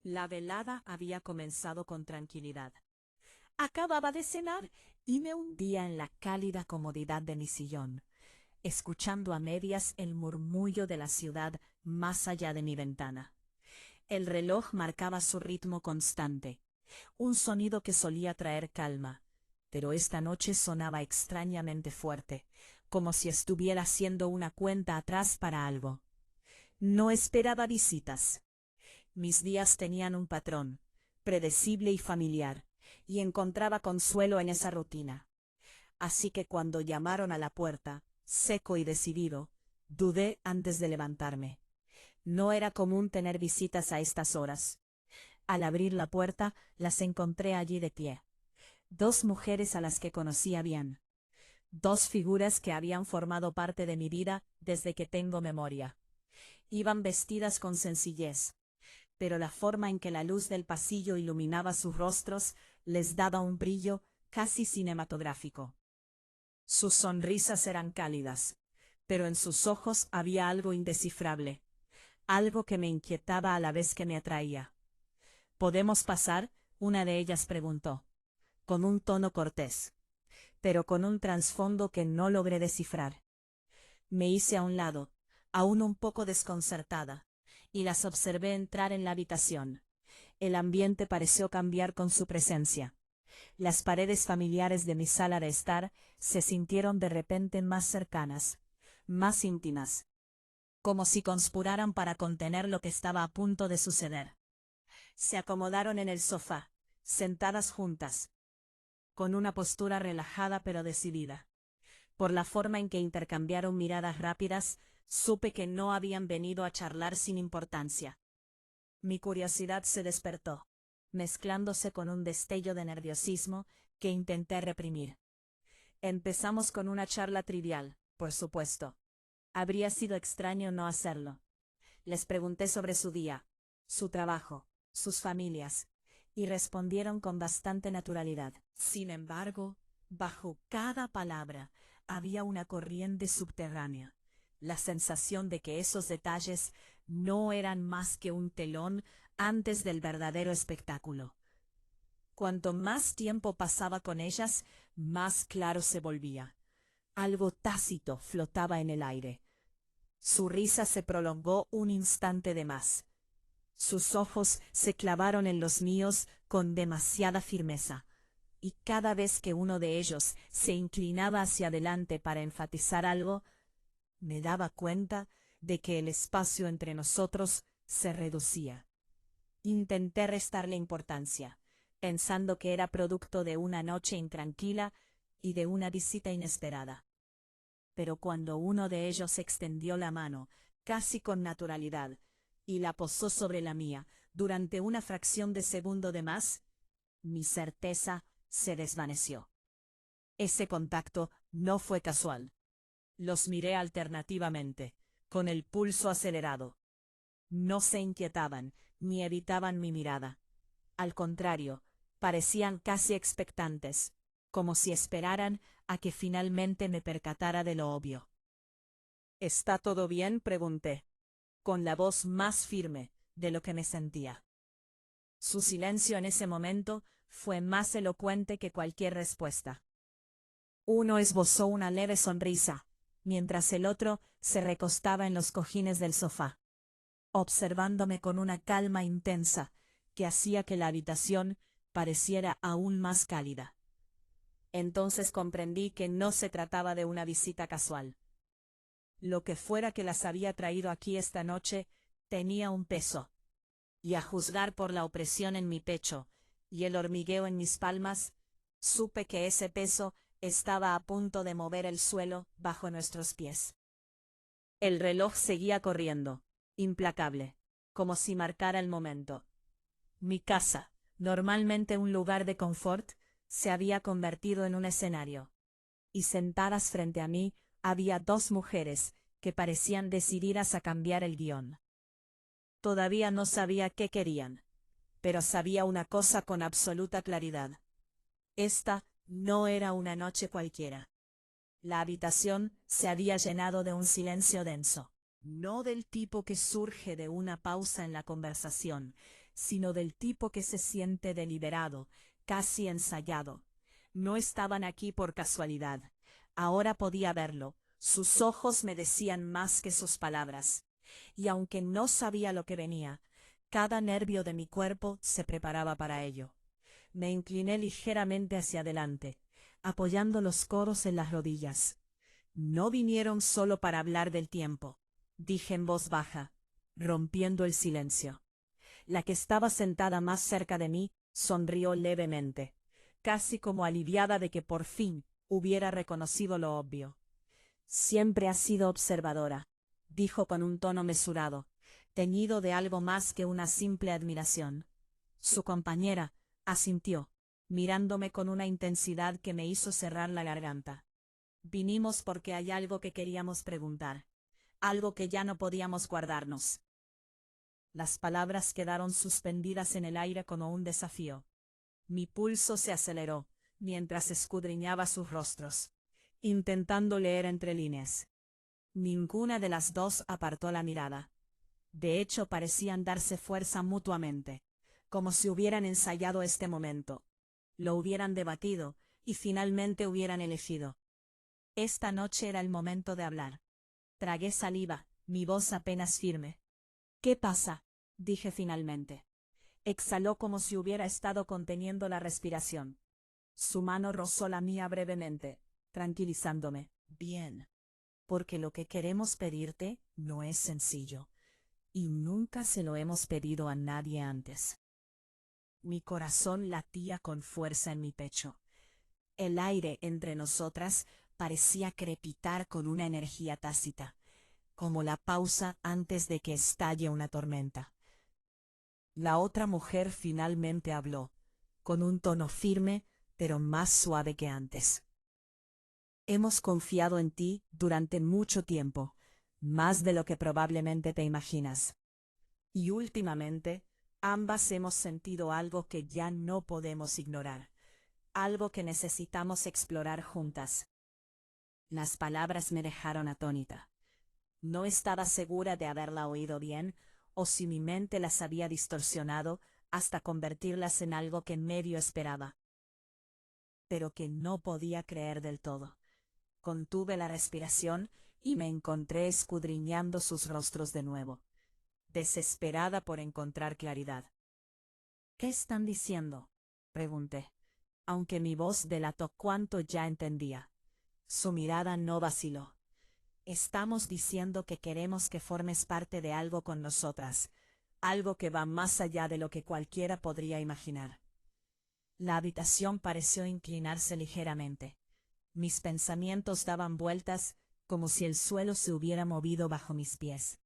La velada había comenzado con tranquilidad. Acababa de cenar y me hundía en la cálida comodidad de mi sillón, escuchando a medias el murmullo de la ciudad más allá de mi ventana. El reloj marcaba su ritmo constante, un sonido que solía traer calma, pero esta noche sonaba extrañamente fuerte, como si estuviera haciendo una cuenta atrás para algo. No esperaba visitas. Mis días tenían un patrón, predecible y familiar, y encontraba consuelo en esa rutina. Así que cuando llamaron a la puerta, seco y decidido, dudé antes de levantarme. No era común tener visitas a estas horas. Al abrir la puerta, las encontré allí de pie. Dos mujeres a las que conocía bien. Dos figuras que habían formado parte de mi vida desde que tengo memoria. Iban vestidas con sencillez, pero la forma en que la luz del pasillo iluminaba sus rostros les daba un brillo casi cinematográfico. Sus sonrisas eran cálidas, pero en sus ojos había algo indescifrable, algo que me inquietaba a la vez que me atraía. ¿Podemos pasar?, una de ellas preguntó, con un tono cortés, pero con un trasfondo que no logré descifrar. Me hice a un lado, aún un poco desconcertada, y las observé entrar en la habitación. El ambiente pareció cambiar con su presencia. Las paredes familiares de mi sala de estar se sintieron de repente más cercanas, más íntimas, como si conspiraran para contener lo que estaba a punto de suceder. Se acomodaron en el sofá, sentadas juntas, con una postura relajada pero decidida. Por la forma en que intercambiaron miradas rápidas, supe que no habían venido a charlar sin importancia. Mi curiosidad se despertó, mezclándose con un destello de nerviosismo que intenté reprimir. Empezamos con una charla trivial, por supuesto. Habría sido extraño no hacerlo. Les pregunté sobre su día, su trabajo, sus familias, y respondieron con bastante naturalidad. Sin embargo, bajo cada palabra había una corriente subterránea, la sensación de que esos detalles no eran más que un telón antes del verdadero espectáculo. Cuanto más tiempo pasaba con ellas, más claro se volvía. Algo tácito flotaba en el aire. Su risa se prolongó un instante de más. Sus ojos se clavaron en los míos con demasiada firmeza, y cada vez que uno de ellos se inclinaba hacia adelante para enfatizar algo, me daba cuenta de que el espacio entre nosotros se reducía. Intenté restarle importancia, pensando que era producto de una noche intranquila y de una visita inesperada. Pero cuando uno de ellos extendió la mano, casi con naturalidad, y la posó sobre la mía, durante una fracción de segundo de más, mi certeza se desvaneció. Ese contacto no fue casual. Los miré alternativamente, con el pulso acelerado. No se inquietaban, ni evitaban mi mirada. Al contrario, parecían casi expectantes, como si esperaran a que finalmente me percatara de lo obvio. ¿Está todo bien?, pregunté, con la voz más firme de lo que me sentía. Su silencio en ese momento fue más elocuente que cualquier respuesta. Uno esbozó una leve sonrisa, mientras el otro se recostaba en los cojines del sofá, observándome con una calma intensa que hacía que la habitación pareciera aún más cálida. Entonces comprendí que no se trataba de una visita casual. Lo que fuera que las había traído aquí esta noche tenía un peso, y a juzgar por la opresión en mi pecho y el hormigueo en mis palmas, supe que ese peso estaba a punto de mover el suelo bajo nuestros pies. El reloj seguía corriendo, implacable, como si marcara el momento. Mi casa, normalmente un lugar de confort, se había convertido en un escenario, y sentadas frente a mí había dos mujeres que parecían decididas a cambiar el guión. Todavía no sabía qué querían, pero sabía una cosa con absoluta claridad. Esta no era una noche cualquiera. La habitación se había llenado de un silencio denso, no del tipo que surge de una pausa en la conversación, sino del tipo que se siente deliberado, casi ensayado. No estaban aquí por casualidad. Ahora podía verlo. Sus ojos me decían más que sus palabras. Y aunque no sabía lo que venía, cada nervio de mi cuerpo se preparaba para ello. Me incliné ligeramente hacia adelante, apoyando los codos en las rodillas. No vinieron solo para hablar del tiempo, dije en voz baja, rompiendo el silencio. La que estaba sentada más cerca de mí sonrió levemente, casi como aliviada de que por fin hubiera reconocido lo obvio. Siempre has sido observadora, dijo con un tono mesurado, teñido de algo más que una simple admiración. Su compañera asintió, mirándome con una intensidad que me hizo cerrar la garganta. Vinimos porque hay algo que queríamos preguntar, algo que ya no podíamos guardarnos. Las palabras quedaron suspendidas en el aire como un desafío. Mi pulso se aceleró, mientras escudriñaba sus rostros, intentando leer entre líneas. Ninguna de las dos apartó la mirada. De hecho, parecían darse fuerza mutuamente, como si hubieran ensayado este momento. Lo hubieran debatido, y finalmente hubieran elegido. Esta noche era el momento de hablar. Tragué saliva, mi voz apenas firme. ¿Qué pasa?, dije finalmente. Exhaló como si hubiera estado conteniendo la respiración. Su mano rozó la mía brevemente, tranquilizándome. Bien. Porque lo que queremos pedirte no es sencillo. Y nunca se lo hemos pedido a nadie antes. Mi corazón latía con fuerza en mi pecho. El aire entre nosotras parecía crepitar con una energía tácita, como la pausa antes de que estalle una tormenta. La otra mujer finalmente habló, con un tono firme, pero más suave que antes. Hemos confiado en ti durante mucho tiempo, más de lo que probablemente te imaginas. Y últimamente, ambas hemos sentido algo que ya no podemos ignorar, algo que necesitamos explorar juntas. Las palabras me dejaron atónita. No estaba segura de haberla oído bien, o si mi mente las había distorsionado hasta convertirlas en algo que medio esperaba, pero que no podía creer del todo. Contuve la respiración y me encontré escudriñando sus rostros de nuevo, desesperada por encontrar claridad. ¿Qué están diciendo?, pregunté, aunque mi voz delató cuánto ya entendía. Su mirada no vaciló. Estamos diciendo que queremos que formes parte de algo con nosotras, algo que va más allá de lo que cualquiera podría imaginar. La habitación pareció inclinarse ligeramente. Mis pensamientos daban vueltas como si el suelo se hubiera movido bajo mis pies.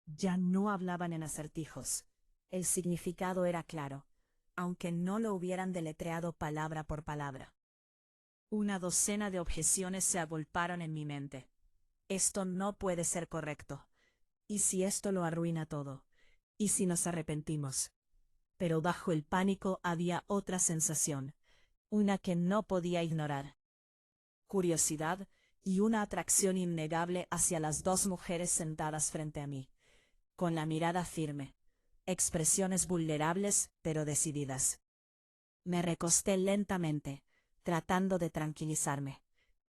Ya no hablaban en acertijos. El significado era claro, aunque no lo hubieran deletreado palabra por palabra. Una docena de objeciones se agolparon en mi mente. Esto no puede ser correcto. ¿Y si esto lo arruina todo? ¿Y si nos arrepentimos? Pero bajo el pánico había otra sensación, una que no podía ignorar. Curiosidad y una atracción innegable hacia las dos mujeres sentadas frente a mí, con la mirada firme, expresiones vulnerables pero decididas. Me recosté lentamente, tratando de tranquilizarme.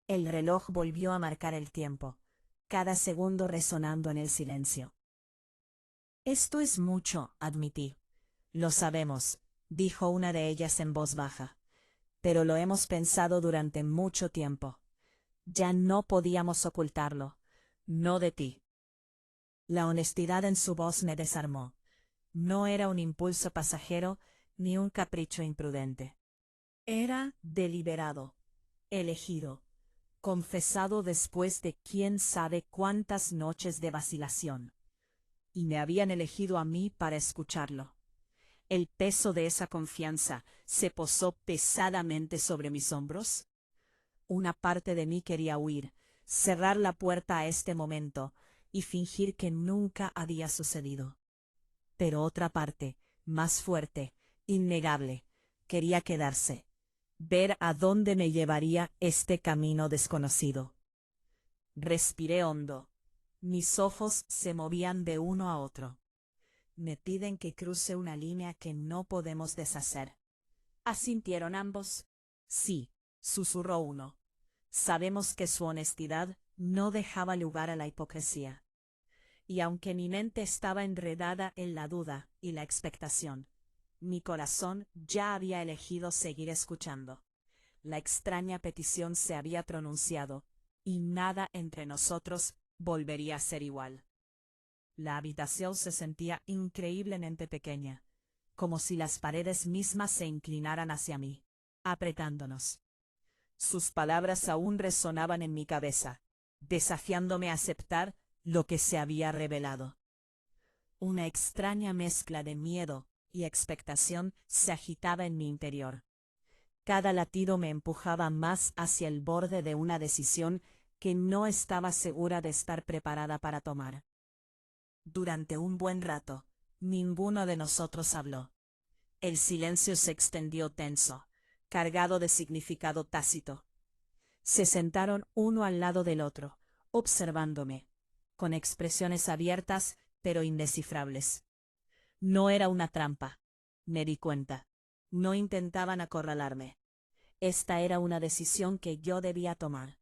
El reloj volvió a marcar el tiempo, cada segundo resonando en el silencio. Esto es mucho, admití. Lo sabemos, dijo una de ellas en voz baja. Pero lo hemos pensado durante mucho tiempo. Ya no podíamos ocultarlo. No de ti. La honestidad en su voz me desarmó. No era un impulso pasajero ni un capricho imprudente. Era deliberado, elegido, confesado después de quién sabe cuántas noches de vacilación. Y me habían elegido a mí para escucharlo. El peso de esa confianza se posó pesadamente sobre mis hombros. Una parte de mí quería huir, cerrar la puerta a este momento y fingir que nunca había sucedido. Pero otra parte, más fuerte, innegable, quería quedarse, ver a dónde me llevaría este camino desconocido. Respiré hondo. Mis ojos se movían de uno a otro. Me piden que cruce una línea que no podemos deshacer. ¿Asintieron ambos? Sí, susurró uno. Sabemos que su honestidad no dejaba lugar a la hipocresía. Y aunque mi mente estaba enredada en la duda y la expectación, mi corazón ya había elegido seguir escuchando. La extraña petición se había pronunciado, y nada entre nosotros volvería a ser igual. La habitación se sentía increíblemente pequeña, como si las paredes mismas se inclinaran hacia mí, apretándonos. Sus palabras aún resonaban en mi cabeza, desafiándome a aceptar lo que se había revelado. Una extraña mezcla de miedo y expectación se agitaba en mi interior. Cada latido me empujaba más hacia el borde de una decisión que no estaba segura de estar preparada para tomar. Durante un buen rato, ninguno de nosotros habló. El silencio se extendió tenso, cargado de significado tácito. Se sentaron uno al lado del otro, observándome, con expresiones abiertas pero indescifrables. No era una trampa, me di cuenta. No intentaban acorralarme. Esta era una decisión que yo debía tomar.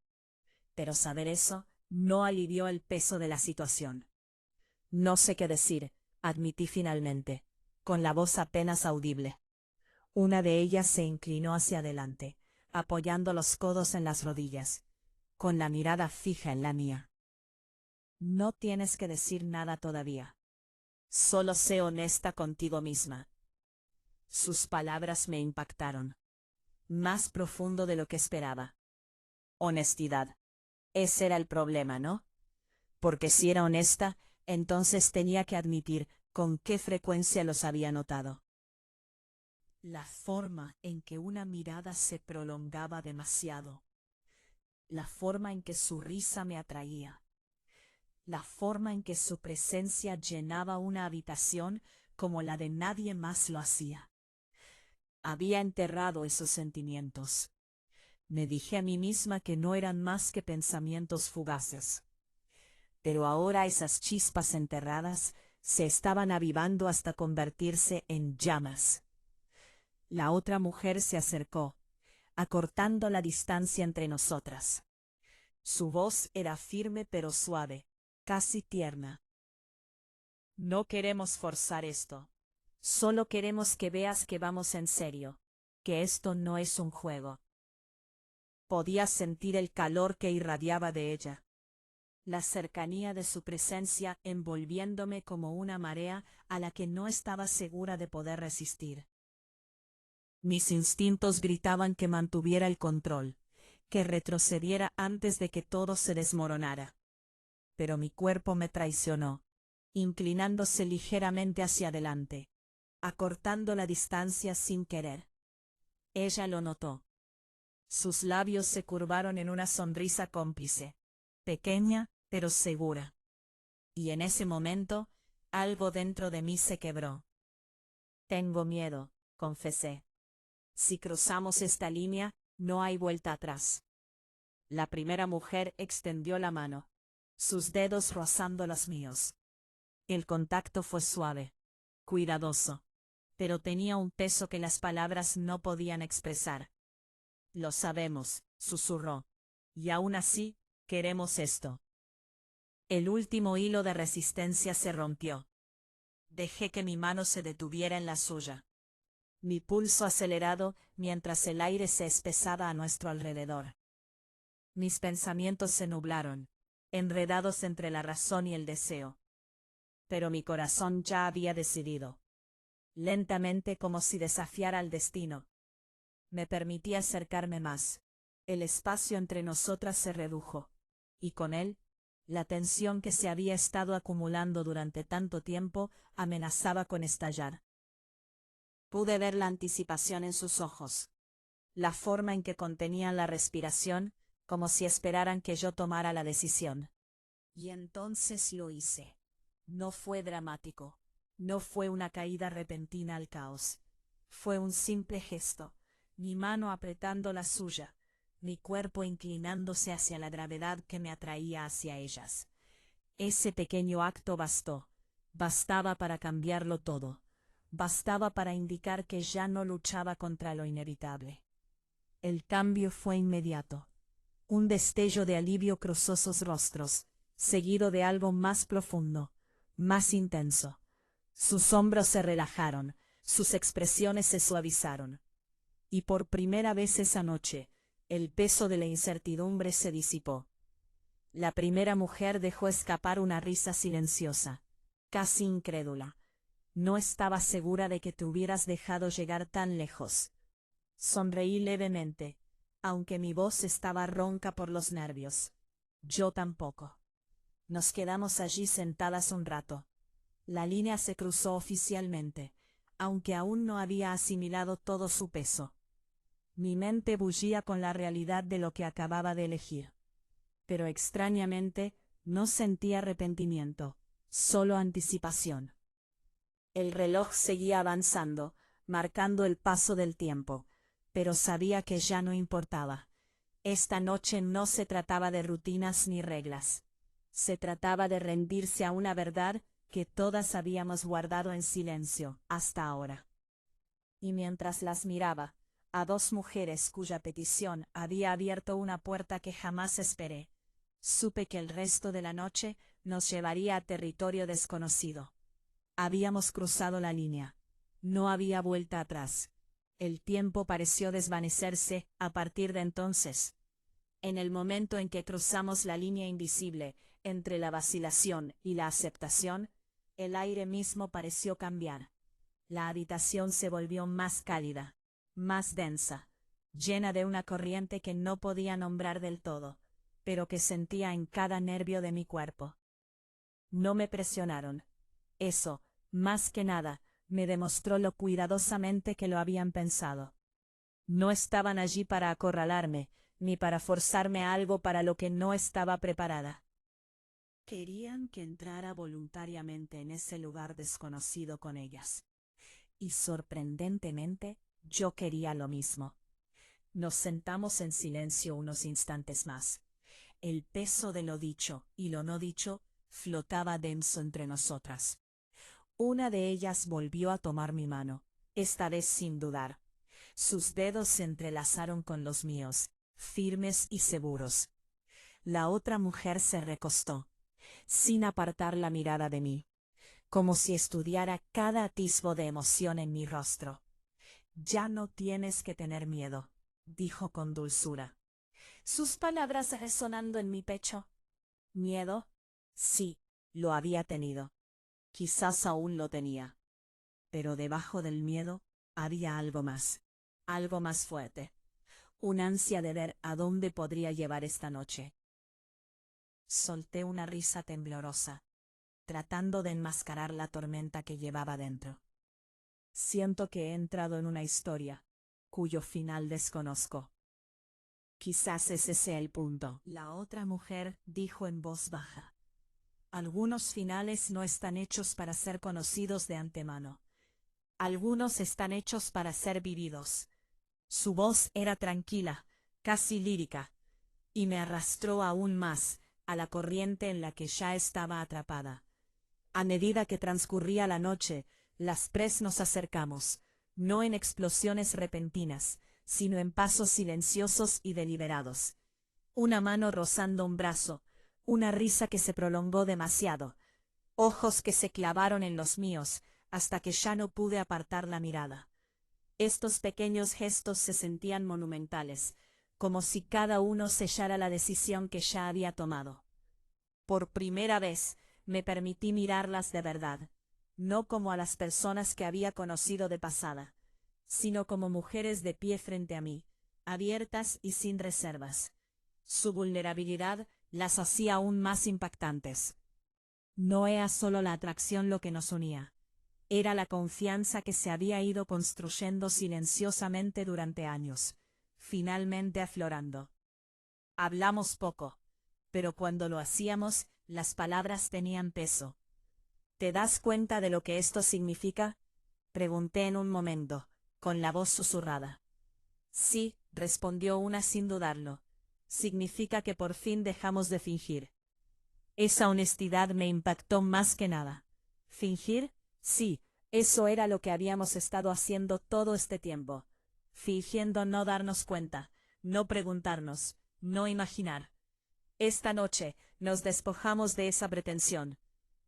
Pero saber eso no alivió el peso de la situación. No sé qué decir, admití finalmente, con la voz apenas audible. Una de ellas se inclinó hacia adelante, apoyando los codos en las rodillas, con la mirada fija en la mía. No tienes que decir nada todavía. Solo sé honesta contigo misma. Sus palabras me impactaron. Más profundo de lo que esperaba. Honestidad. Ese era el problema, ¿no? Porque si era honesta, entonces tenía que admitir con qué frecuencia los había notado. La forma en que una mirada se prolongaba demasiado. La forma en que su risa me atraía. La forma en que su presencia llenaba una habitación como la de nadie más lo hacía. Había enterrado esos sentimientos. Me dije a mí misma que no eran más que pensamientos fugaces. Pero ahora esas chispas enterradas se estaban avivando hasta convertirse en llamas. La otra mujer se acercó, acortando la distancia entre nosotras. Su voz era firme pero suave, casi tierna. No queremos forzar esto. Solo queremos que veas que vamos en serio, que esto no es un juego. Podía sentir el calor que irradiaba de ella. La cercanía de su presencia envolviéndome como una marea a la que no estaba segura de poder resistir. Mis instintos gritaban que mantuviera el control, que retrocediera antes de que todo se desmoronara. Pero mi cuerpo me traicionó, inclinándose ligeramente hacia adelante, acortando la distancia sin querer. Ella lo notó. Sus labios se curvaron en una sonrisa cómplice, pequeña pero segura. Y en ese momento, algo dentro de mí se quebró. Tengo miedo, confesé. Si cruzamos esta línea, no hay vuelta atrás. La primera mujer extendió la mano, sus dedos rozando los míos. El contacto fue suave, cuidadoso, pero tenía un peso que las palabras no podían expresar. Lo sabemos, susurró. Y aún así, queremos esto. El último hilo de resistencia se rompió. Dejé que mi mano se detuviera en la suya. Mi pulso acelerado mientras el aire se espesaba a nuestro alrededor. Mis pensamientos se nublaron, enredados entre la razón y el deseo. Pero mi corazón ya había decidido. Lentamente, como si desafiara al destino. Me permití acercarme más. El espacio entre nosotras se redujo. Y con él, la tensión que se había estado acumulando durante tanto tiempo amenazaba con estallar. Pude ver la anticipación en sus ojos. La forma en que contenían la respiración, como si esperaran que yo tomara la decisión. Y entonces lo hice. No fue dramático. No fue una caída repentina al caos. Fue un simple gesto, mi mano apretando la suya, mi cuerpo inclinándose hacia la gravedad que me atraía hacia ellas. Ese pequeño acto bastó, Bastaba para cambiarlo todo. Bastaba para indicar que ya no luchaba contra lo inevitable. El cambio fue inmediato. Un destello de alivio cruzó sus rostros, seguido de algo más profundo, más intenso. Sus hombros se relajaron, sus expresiones se suavizaron. Y por primera vez esa noche, el peso de la incertidumbre se disipó. La primera mujer dejó escapar una risa silenciosa, casi incrédula. No estaba segura de que te hubieras dejado llegar tan lejos. Sonreí levemente, aunque mi voz estaba ronca por los nervios. Yo tampoco. Nos quedamos allí sentadas un rato. La línea se cruzó oficialmente, aunque aún no había asimilado todo su peso. Mi mente bullía con la realidad de lo que acababa de elegir. Pero extrañamente, no sentí arrepentimiento, solo anticipación. El reloj seguía avanzando, marcando el paso del tiempo, pero sabía que ya no importaba. Esta noche no se trataba de rutinas ni reglas. Se trataba de rendirse a una verdad que todas habíamos guardado en silencio hasta ahora. Y mientras las miraba, a dos mujeres cuya petición había abierto una puerta que jamás esperé, supe que el resto de la noche nos llevaría a territorio desconocido. Habíamos cruzado la línea. No había vuelta atrás. El tiempo pareció desvanecerse a partir de entonces. En el momento en que cruzamos la línea invisible entre la vacilación y la aceptación, el aire mismo pareció cambiar. La habitación se volvió más cálida, más densa, llena de una corriente que no podía nombrar del todo, pero que sentía en cada nervio de mi cuerpo. No me presionaron. Eso, más que nada, me demostró lo cuidadosamente que lo habían pensado. No estaban allí para acorralarme, ni para forzarme a algo para lo que no estaba preparada. Querían que entrara voluntariamente en ese lugar desconocido con ellas. Y sorprendentemente, yo quería lo mismo. Nos sentamos en silencio unos instantes más. El peso de lo dicho y lo no dicho flotaba denso entre nosotras. Una de ellas volvió a tomar mi mano, esta vez sin dudar. Sus dedos se entrelazaron con los míos, firmes y seguros. La otra mujer se recostó, sin apartar la mirada de mí, como si estudiara cada atisbo de emoción en mi rostro. «Ya no tienes que tener miedo», dijo con dulzura. Sus palabras resonando en mi pecho. ¿Miedo? Sí, lo había tenido. Quizás aún lo tenía. Pero debajo del miedo había algo más fuerte. Un ansia de ver a dónde podría llevar esta noche. Solté una risa temblorosa, tratando de enmascarar la tormenta que llevaba dentro. Siento que he entrado en una historia, cuyo final desconozco. Quizás ese sea el punto, la otra mujer dijo en voz baja. Algunos finales no están hechos para ser conocidos de antemano. Algunos están hechos para ser vividos. Su voz era tranquila, casi lírica, y me arrastró aún más a la corriente en la que ya estaba atrapada. A medida que transcurría la noche, las tres nos acercamos, no en explosiones repentinas, sino en pasos silenciosos y deliberados. Una mano rozando un brazo, una risa que se prolongó demasiado, ojos que se clavaron en los míos, hasta que ya no pude apartar la mirada. Estos pequeños gestos se sentían monumentales, como si cada uno sellara la decisión que ya había tomado. Por primera vez me permití mirarlas de verdad, no como a las personas que había conocido de pasada, sino como mujeres de pie frente a mí, abiertas y sin reservas. Su vulnerabilidad las hacía aún más impactantes. No era solo la atracción lo que nos unía. Era la confianza que se había ido construyendo silenciosamente durante años, finalmente aflorando. Hablamos poco, pero cuando lo hacíamos, las palabras tenían peso. ¿Te das cuenta de lo que esto significa?, pregunté en un momento, con la voz susurrada. Sí, respondió una sin dudarlo. Significa que por fin dejamos de fingir. Esa honestidad me impactó más que nada. ¿Fingir? Sí, eso era lo que habíamos estado haciendo todo este tiempo. Fingiendo no darnos cuenta, no preguntarnos, no imaginar. Esta noche nos despojamos de esa pretensión,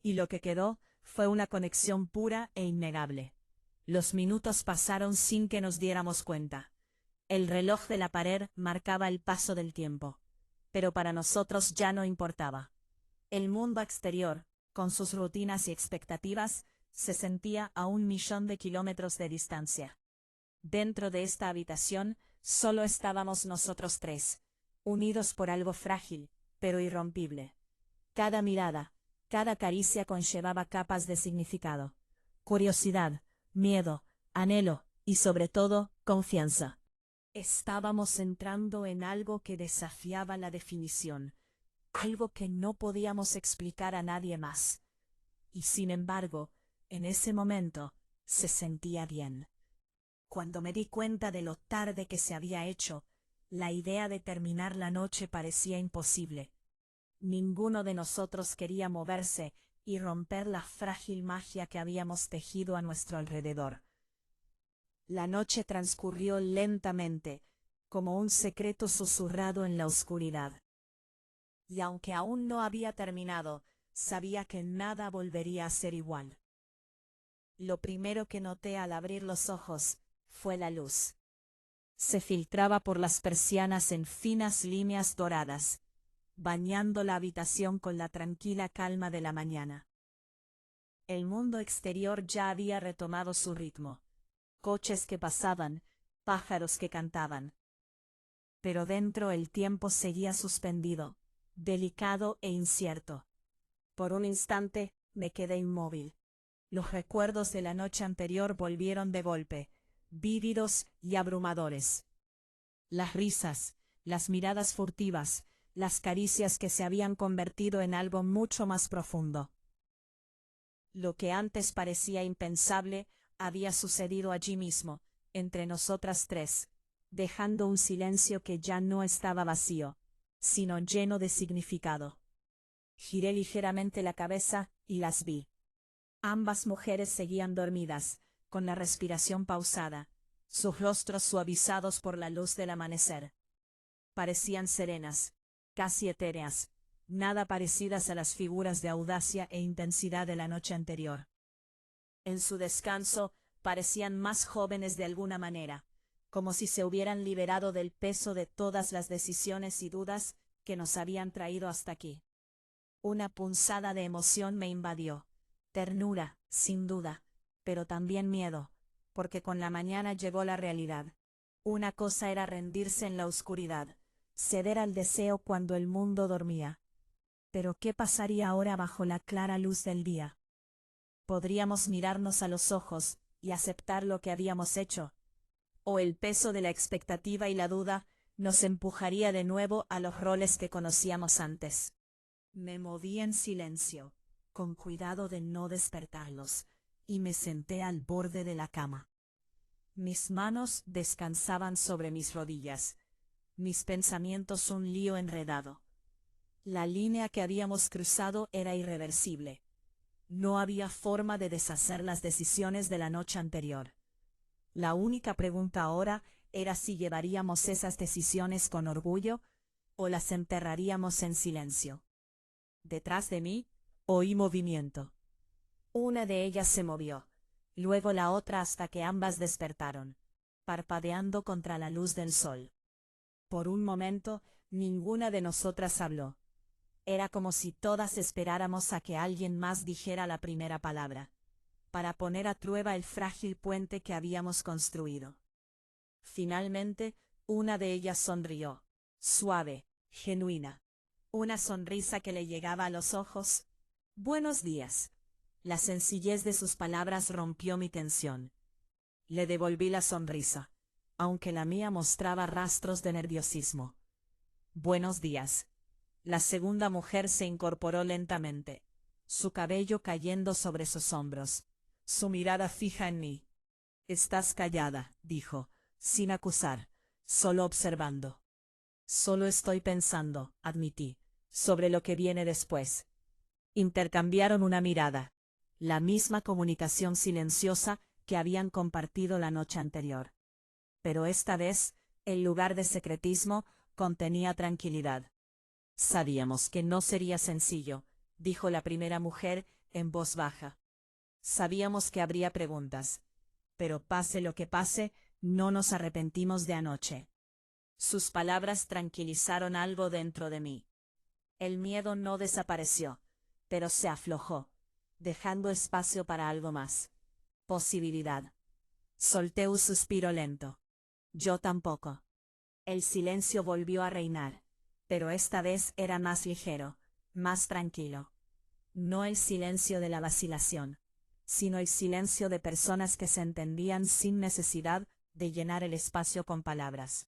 y lo que quedó fue una conexión pura e innegable. Los minutos pasaron sin que nos diéramos cuenta. El reloj de la pared marcaba el paso del tiempo, pero para nosotros ya no importaba. El mundo exterior, con sus rutinas y expectativas, se sentía a 1.000.000 de kilómetros de distancia. Dentro de esta habitación solo estábamos nosotros tres, unidos por algo frágil, pero irrompible. Cada mirada, cada caricia conllevaba capas de significado. Curiosidad, miedo, anhelo y sobre todo, confianza. Estábamos entrando en algo que desafiaba la definición, algo que no podíamos explicar a nadie más. Y sin embargo, en ese momento, se sentía bien. Cuando me di cuenta de lo tarde que se había hecho, la idea de terminar la noche parecía imposible. Ninguno de nosotros quería moverse y romper la frágil magia que habíamos tejido a nuestro alrededor. La noche transcurrió lentamente, como un secreto susurrado en la oscuridad. Y aunque aún no había terminado, sabía que nada volvería a ser igual. Lo primero que noté al abrir los ojos fue la luz. Se filtraba por las persianas en finas líneas doradas, bañando la habitación con la tranquila calma de la mañana. El mundo exterior ya había retomado su ritmo. Coches que pasaban, pájaros que cantaban. Pero dentro el tiempo seguía suspendido, delicado e incierto. Por un instante me quedé inmóvil. Los recuerdos de la noche anterior volvieron de golpe, vívidos y abrumadores. Las risas, las miradas furtivas, las caricias que se habían convertido en algo mucho más profundo. Lo que antes parecía impensable había sucedido allí mismo, entre nosotras tres, dejando un silencio que ya no estaba vacío, sino lleno de significado. Giré ligeramente la cabeza y las vi. Ambas mujeres seguían dormidas, con la respiración pausada, sus rostros suavizados por la luz del amanecer. Parecían serenas, casi etéreas, nada parecidas a las figuras de audacia e intensidad de la noche anterior. En su descanso, parecían más jóvenes de alguna manera, como si se hubieran liberado del peso de todas las decisiones y dudas que nos habían traído hasta aquí. Una punzada de emoción me invadió, ternura, sin duda, pero también miedo, porque con la mañana llegó la realidad. Una cosa era rendirse en la oscuridad, ceder al deseo cuando el mundo dormía. Pero ¿qué pasaría ahora bajo la clara luz del día? ¿Podríamos mirarnos a los ojos y aceptar lo que habíamos hecho? ¿O el peso de la expectativa y la duda nos empujaría de nuevo a los roles que conocíamos antes? Me moví en silencio, con cuidado de no despertarlos, y me senté al borde de la cama. Mis manos descansaban sobre mis rodillas, mis pensamientos un lío enredado. La línea que habíamos cruzado era irreversible. No había forma de deshacer las decisiones de la noche anterior. La única pregunta ahora era si llevaríamos esas decisiones con orgullo o las enterraríamos en silencio. Detrás de mí, oí movimiento. Una de ellas se movió, luego la otra hasta que ambas despertaron, parpadeando contra la luz del sol. Por un momento, ninguna de nosotras habló. Era como si todas esperáramos a que alguien más dijera la primera palabra, para poner a prueba el frágil puente que habíamos construido. Finalmente, una de ellas sonrió, suave, genuina. Una sonrisa que le llegaba a los ojos. «Buenos días». La sencillez de sus palabras rompió mi tensión. Le devolví la sonrisa, aunque la mía mostraba rastros de nerviosismo. «Buenos días». La segunda mujer se incorporó lentamente, su cabello cayendo sobre sus hombros, su mirada fija en mí. «Estás callada», dijo, sin acusar, solo observando. «Solo estoy pensando», admití, «sobre lo que viene después». Intercambiaron una mirada. la misma comunicación silenciosa que habían compartido la noche anterior. Pero esta vez, en lugar de secretismo, contenía tranquilidad. Sabíamos que no sería sencillo, dijo la primera mujer en voz baja. Sabíamos que habría preguntas. Pero pase lo que pase, no nos arrepentimos de anoche. Sus palabras tranquilizaron algo dentro de mí. El miedo no desapareció, pero se aflojó, dejando espacio para algo más. Posibilidad. Solté un suspiro lento. Yo tampoco. El silencio volvió a reinar, pero esta vez era más ligero, más tranquilo. No el silencio de la vacilación, sino el silencio de personas que se entendían sin necesidad de llenar el espacio con palabras.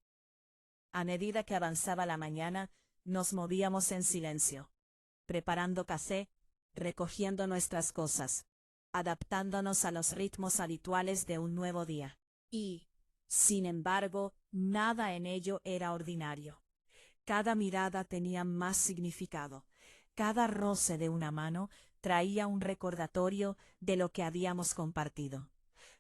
A medida que avanzaba la mañana, nos movíamos en silencio, preparando café, recogiendo nuestras cosas, adaptándonos a los ritmos habituales de un nuevo día. Y, sin embargo, nada en ello era ordinario. Cada mirada tenía más significado. Cada roce de una mano traía un recordatorio de lo que habíamos compartido.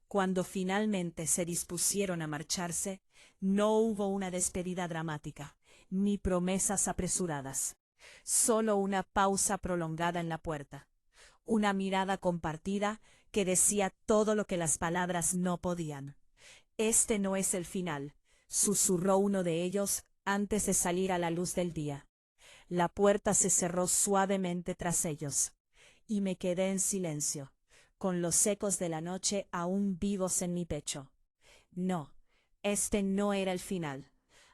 Cuando finalmente se dispusieron a marcharse, no hubo una despedida dramática, ni promesas apresuradas. Solo una pausa prolongada en la puerta. Una mirada compartida que decía todo lo que las palabras no podían. «Este no es el final», susurró uno de ellos antes de salir a la luz del día. La puerta se cerró suavemente tras ellos, y me quedé en silencio, con los ecos de la noche aún vivos en mi pecho. No, este no era el final.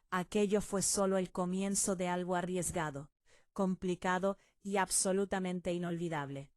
Aquello fue solo el comienzo de algo arriesgado, complicado y absolutamente inolvidable.